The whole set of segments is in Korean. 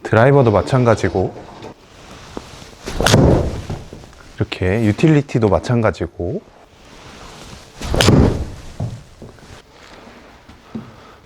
드라이버도 마찬가지고, 이렇게 유틸리티도 마찬가지고,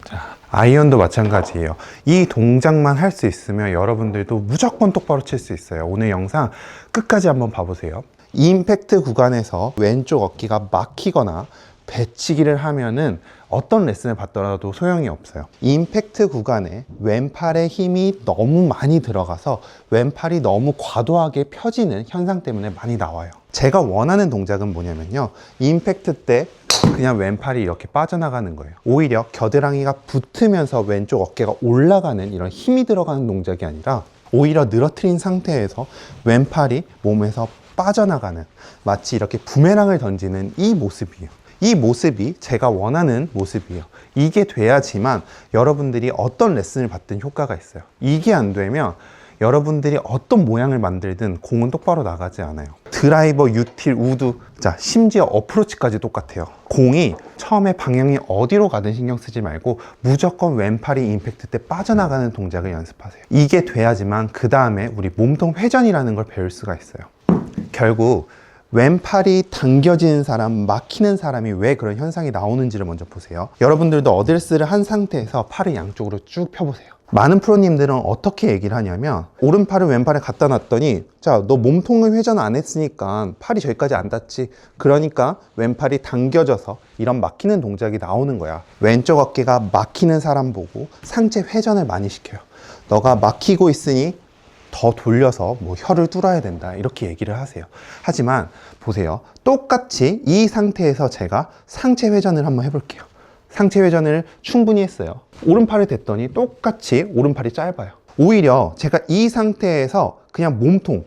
자, 아이언도 마찬가지예요. 이 동작만 할 수 있으면 여러분들도 무조건 똑바로 칠 수 있어요. 오늘 영상 끝까지 한번 봐보세요. 임팩트 구간에서 왼쪽 어깨가 막히거나 배치기를 하면은 어떤 레슨을 받더라도 소용이 없어요. 임팩트 구간에 왼팔에 힘이 너무 많이 들어가서 왼팔이 너무 과도하게 펴지는 현상 때문에 많이 나와요. 제가 원하는 동작은 뭐냐면요, 임팩트 때 그냥 왼팔이 이렇게 빠져나가는 거예요. 오히려 겨드랑이가 붙으면서 왼쪽 어깨가 올라가는 이런 힘이 들어가는 동작이 아니라 오히려 늘어뜨린 상태에서 왼팔이 몸에서 빠져나가는, 마치 이렇게 부메랑을 던지는 이 모습이에요. 이 모습이 제가 원하는 모습이에요. 이게 돼야지만 여러분들이 어떤 레슨을 받든 효과가 있어요. 이게 안 되면 여러분들이 어떤 모양을 만들든 공은 똑바로 나가지 않아요. 드라이버, 유틸, 우드, 자, 심지어 어프로치까지 똑같아요. 공이 처음에 방향이 어디로 가든 신경 쓰지 말고 무조건 왼팔이 임팩트 때 빠져나가는 동작을 연습하세요. 이게 돼야지만 그 다음에 우리 몸통 회전이라는 걸 배울 수가 있어요. 결국 왼팔이 당겨지는 사람, 막히는 사람이 왜 그런 현상이 나오는지를 먼저 보세요. 여러분들도 어드레스를 한 상태에서 팔을 양쪽으로 쭉 펴보세요. 많은 프로님들은 어떻게 얘기를 하냐면, 오른팔을 왼팔에 갖다 놨더니, 자, 너 몸통을 회전 안 했으니까 팔이 저기까지 안 닿지, 그러니까 왼팔이 당겨져서 이런 막히는 동작이 나오는 거야. 왼쪽 어깨가 막히는 사람 보고 상체 회전을 많이 시켜요. 너가 막히고 있으니 더 돌려서 뭐 혀를 뚫어야 된다, 이렇게 얘기를 하세요. 하지만 보세요, 똑같이 이 상태에서 제가 상체 회전을 한번 해볼게요. 상체 회전을 충분히 했어요. 오른팔을 댔더니 똑같이 오른팔이 짧아요. 오히려 제가 이 상태에서 그냥 몸통,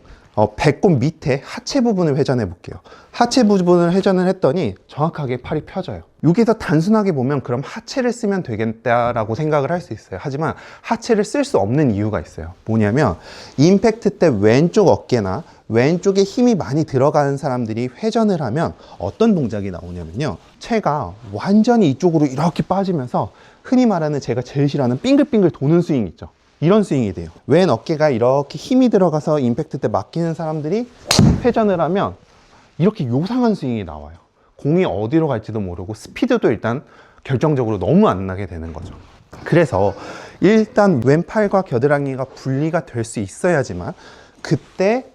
배꼽 밑에 하체 부분을 회전해 볼게요. 하체 부분을 회전을 했더니 정확하게 팔이 펴져요. 여기서 단순하게 보면 그럼 하체를 쓰면 되겠다라고 생각을 할 수 있어요. 하지만 하체를 쓸 수 없는 이유가 있어요. 뭐냐면 임팩트 때 왼쪽 어깨나 왼쪽에 힘이 많이 들어가는 사람들이 회전을 하면 어떤 동작이 나오냐면요, 체가 완전히 이쪽으로 이렇게 빠지면서 흔히 말하는 제가 제일 싫어하는 빙글빙글 도는 스윙 있죠. 이런 스윙이 돼요. 왼 어깨가 이렇게 힘이 들어가서 임팩트 때 막히는 사람들이 회전을 하면 이렇게 요상한 스윙이 나와요. 공이 어디로 갈지도 모르고 스피드도 일단 결정적으로 너무 안 나게 되는 거죠. 그래서 일단 왼팔과 겨드랑이가 분리가 될 수 있어야지만 그때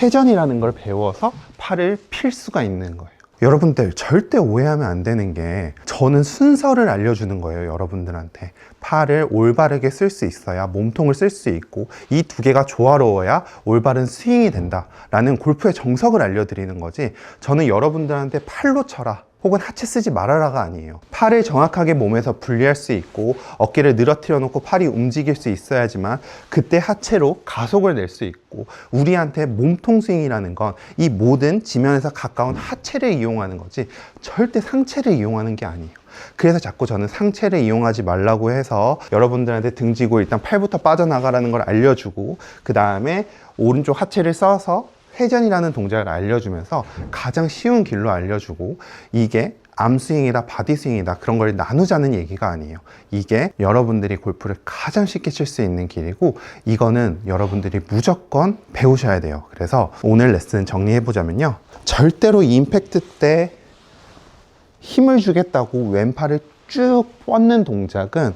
회전이라는 걸 배워서 팔을 필 수가 있는 거예요. 여러분들 절대 오해하면 안 되는 게, 저는 순서를 알려주는 거예요. 여러분들한테 팔을 올바르게 쓸 수 있어야 몸통을 쓸 수 있고, 이 두 개가 조화로워야 올바른 스윙이 된다 라는 골프의 정석을 알려드리는 거지, 저는 여러분들한테 팔로 쳐라 혹은 하체 쓰지 말아라가 아니에요. 팔을 정확하게 몸에서 분리할 수 있고 어깨를 늘어뜨려 놓고 팔이 움직일 수 있어야지만 그때 하체로 가속을 낼 수 있고, 우리한테 몸통 스윙이라는 건 이 모든 지면에서 가까운 하체를 이용하는 거지 절대 상체를 이용하는 게 아니에요. 그래서 자꾸 저는 상체를 이용하지 말라고 해서 여러분들한테 등지고 일단 팔부터 빠져나가라는 걸 알려주고, 그 다음에 오른쪽 하체를 써서 회전이라는 동작을 알려주면서 가장 쉬운 길로 알려주고, 이게 암스윙이다 바디스윙이다 그런 걸 나누자는 얘기가 아니에요. 이게 여러분들이 골프를 가장 쉽게 칠 수 있는 길이고, 이거는 여러분들이 무조건 배우셔야 돼요. 그래서 오늘 레슨 정리해보자면요, 절대로 임팩트 때 힘을 주겠다고 왼팔을 쭉 뻗는 동작은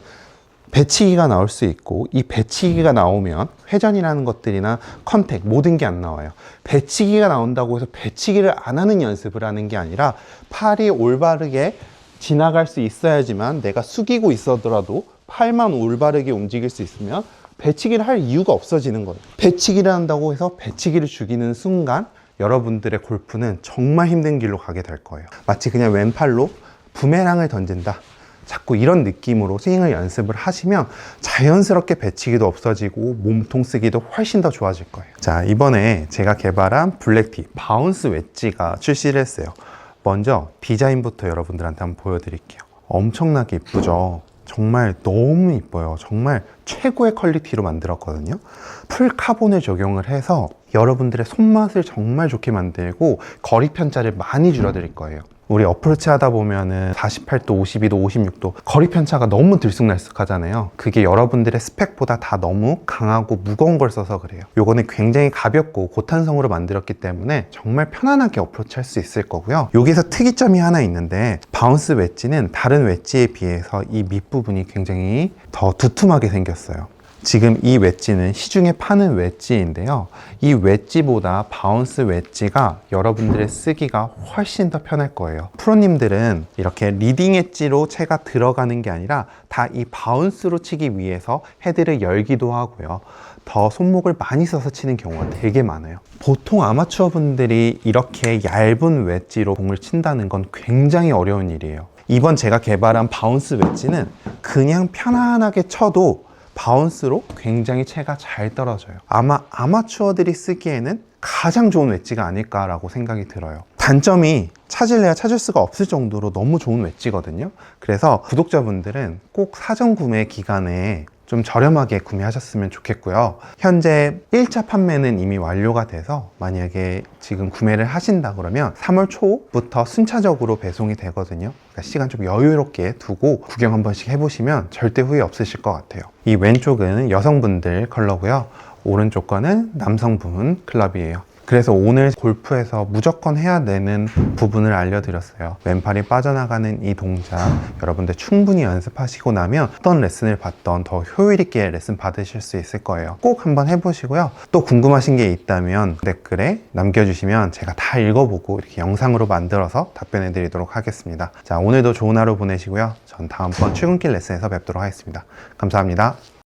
배치기가 나올 수 있고, 이 배치기가 나오면 회전이라는 것들이나 컨택 모든 게 안 나와요. 배치기가 나온다고 해서 배치기를 안 하는 연습을 하는 게 아니라 팔이 올바르게 지나갈 수 있어야지만, 내가 숙이고 있어더라도 팔만 올바르게 움직일 수 있으면 배치기를 할 이유가 없어지는 거예요. 배치기를 한다고 해서 배치기를 죽이는 순간 여러분들의 골프는 정말 힘든 길로 가게 될 거예요. 마치 그냥 왼팔로 부메랑을 던진다, 자꾸 이런 느낌으로 스윙을 연습을 하시면 자연스럽게 배치기도 없어지고 몸통 쓰기도 훨씬 더 좋아질 거예요. 자, 이번에 제가 개발한 블랙티 바운스 웨지가 출시를 했어요. 먼저 디자인부터 여러분들한테 한번 보여드릴게요. 엄청나게 이쁘죠? 정말 너무 이뻐요. 정말 최고의 퀄리티로 만들었거든요. 풀 카본을 적용을 해서 여러분들의 손맛을 정말 좋게 만들고 거리 편차를 많이 줄여드릴 거예요. 우리 어프로치 하다 보면은 48도, 52도, 56도 거리 편차가 너무 들쑥날쑥하잖아요. 그게 여러분들의 스펙보다 다 너무 강하고 무거운 걸 써서 그래요. 요거는 굉장히 가볍고 고탄성으로 만들었기 때문에 정말 편안하게 어프로치 할 수 있을 거고요. 여기서 특이점이 하나 있는데 바운스 웨지는 다른 웨지에 비해서 이 밑부분이 굉장히 더 두툼하게 생겼어요. 지금 이 웨지는 시중에 파는 웨지인데요. 이 웨지보다 바운스 웨지가 여러분들의 쓰기가 훨씬 더 편할 거예요. 프로님들은 이렇게 리딩 웨지로 채가 들어가는 게 아니라 다 이 바운스로 치기 위해서 헤드를 열기도 하고요. 더 손목을 많이 써서 치는 경우가 되게 많아요. 보통 아마추어 분들이 이렇게 얇은 웨지로 공을 친다는 건 굉장히 어려운 일이에요. 이번 제가 개발한 바운스 웨지는 그냥 편안하게 쳐도 바운스로 굉장히 채가 잘 떨어져요. 아마 아마추어들이 쓰기에는 가장 좋은 웨지가 아닐까라고 생각이 들어요. 단점이 찾을래야 찾을 수가 없을 정도로 너무 좋은 웨지거든요. 그래서 구독자분들은 꼭 사전 구매 기간에 좀 저렴하게 구매하셨으면 좋겠고요. 현재 1차 판매는 이미 완료가 돼서 만약에 지금 구매를 하신다 그러면 3월 초부터 순차적으로 배송이 되거든요. 그러니까 시간 좀 여유롭게 두고 구경 한 번씩 해보시면 절대 후회 없으실 것 같아요. 이 왼쪽은 여성분들 컬러고요. 오른쪽 거는 남성분 클럽이에요. 그래서 오늘 골프에서 무조건 해야 되는 부분을 알려드렸어요. 왼팔이 빠져나가는 이 동작 여러분들 충분히 연습하시고 나면 어떤 레슨을 받던 더 효율 있게 레슨 받으실 수 있을 거예요. 꼭 한번 해보시고요. 또 궁금하신 게 있다면 댓글에 남겨주시면 제가 다 읽어보고 이렇게 영상으로 만들어서 답변해 드리도록 하겠습니다. 자, 오늘도 좋은 하루 보내시고요. 전 다음번 출근길 레슨에서 뵙도록 하겠습니다. 감사합니다.